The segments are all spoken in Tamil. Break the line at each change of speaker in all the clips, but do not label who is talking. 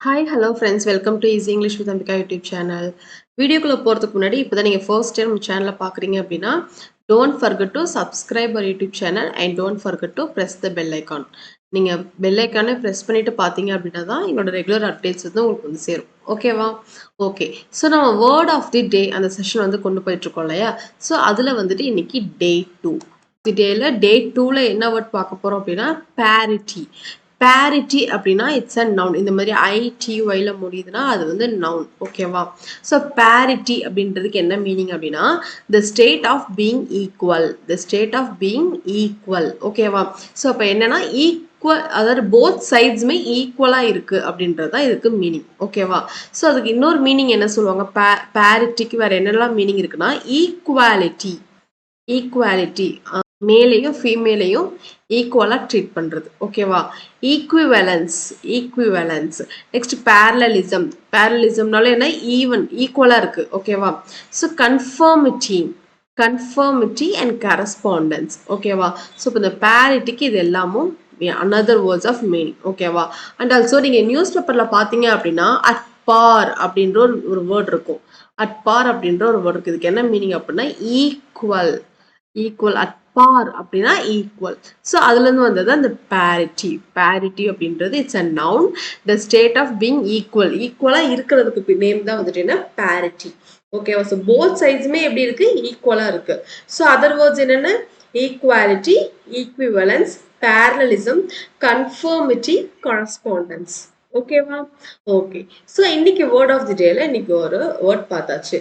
Hi, hello friends. Welcome to Easy English with Ambika YouTube channel. வீடியோக்குள்ள போறதுக்கு முன்னாடி இப்போதான் நீங்க first time நம்ம சேனலை பார்க்குறீங்க அப்படின்னா don't forget to subscribe our YouTube channel and don't forget to press the bell icon. நீங்க bell icon press பண்ணிட்டு பார்த்தீங்க அப்படின்னா தான் எங்களோட ரெகுலர் அப்டேட்ஸ் வந்து உங்களுக்கு வந்து சேரும். ஓகேவா? ஓகே. ஸோ நம்ம வேர்ட் ஆஃப் தி டே அந்த செஷன் வந்து கொண்டு போயிட்டு இருக்கோம் இல்லையா? ஸோ அதுல வந்துட்டு இன்னைக்கு டே 2. தி டேல டே 2ல என்ன வேர்ட் பார்க்க போறோம் அப்படின்னா parity. parity அப்படின்னா இட்ஸ் அ நவுன். இந்த மாதிரி ITYல முடியுதுன்னா அது வந்து நவுன். ஓகேவா? ஸோ parity அப்படின்றதுக்கு என்ன மீனிங் அப்படின்னா the state of being equal. the state of being equal. ஓகேவா? ஸோ அப்போ என்னன்னா ஈக்குவல், அதாவது போத் சைட்ஸுமே ஈக்குவலாக இருக்கு அப்படின்றது தான் இதுக்கு மீனிங். ஓகேவா? ஸோ அதுக்கு இன்னொரு மீனிங் என்ன சொல்லுவாங்க? பேரிட்டிக்கு வேற என்னெல்லாம் மீனிங் இருக்குன்னா ஈக்குவாலிட்டி. ஈக்குவாலிட்டி மேலையும் ஃபீமேலையும் ஈக்குவலா ட்ரீட் பண்றது. ஓகேவா? ஈக்விவலன்ஸ். ஈக்விவலன்ஸ். Next parallelism. பேரலலிசம்னால என்ன? ஈவன், ஈக்குவலா இருக்கு. ஓகேவா? So conformity. Conformity and correspondence. ஓகேவா? ஸோ இப்போ இந்த பேரிட்டிக்கு இது எல்லாமும் another words of meaning. ஓகேவா? அண்ட் ஆல்சோ நீங்க நியூஸ் பேப்பர்ல பாத்தீங்க அப்படின்னா அட் பார் அப்படின்ற ஒரு வேர்ட் இருக்கும். அட் பார் அப்படின்ற ஒரு வேர்ட் இருக்கு. இதுக்கு என்ன மீனிங் அப்படின்னா ஈக்குவல். ஈக்குவல். அட் பார் அப்படின்னா ஈக்குவல். ஸோ அதுலேருந்து வந்தது அந்த பேரிட்டி. பேரிட்டி அப்படின்றது it's a noun. The state of being equal. ஈக்குவலாக இருக்கிறதுக்கு நேம் தான் வந்துட்டு என்ன? பேரிட்டி. ஓகேவா? ஸோ போத் சைட்ஸுமே எப்படி இருக்கு? ஈக்குவலாக இருக்கு. ஸோ அதர் வேர்ட்ஸ் என்னென்ன? Equality, equivalence, parallelism, conformity, correspondence. ஓகேவா? ஓகே. ஸோ இன்னைக்கு வேர்ட் ஆஃப் தி டேல இன்னைக்கு ஒரு வேர்ட் பார்த்தாச்சு.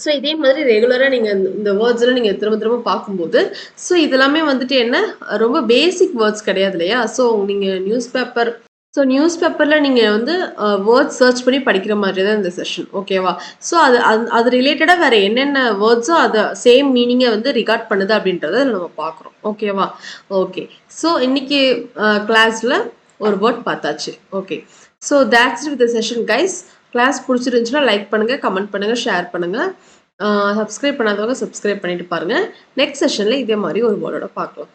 ஸோ இதே மாதிரி ரெகுலராக நீங்கள் இந்த வேர்ட்ஸ்லாம் நீங்கள் திரும்ப திரும்ப பார்க்கும்போது ஸோ இதெல்லாமே வந்துட்டு என்ன ரொம்ப பேசிக் வேர்ட்ஸ் கிடையாது இல்லையா? ஸோ நீங்கள் நியூஸ் பேப்பரில் நீங்கள் வந்து வேர்ட்ஸ் சர்ச் பண்ணி படிக்கிற மாதிரி தான் இந்த செஷன். ஓகேவா? ஸோ அது ரிலேட்டடாக வேறு என்னென்ன வேர்ட்ஸோ அதை சேம் மீனிங்கை வந்து ரிகார்ட் பண்ணுது அப்படின்றத நம்ம பார்க்குறோம். ஓகேவா? ஓகே. ஸோ இன்னைக்கு கிளாஸில் ஒரு வேர்ட் பார்த்தாச்சு. Okay. So that's with the session guys. Class பிடிச்சிருந்துச்சுன்னா லைக் பண்ணுங்கள், கமெண்ட் பண்ணுங்கள், ஷேர் பண்ணுங்கள். சப்ஸ்கிரைப் பண்ணாதவங்க சப்ஸ்கிரைப் பண்ணிட்டு பாருங்கள். நெக்ஸ்ட் செஷனில் இதே மாதிரி ஒரு வேர்டோட பார்க்கலாம்.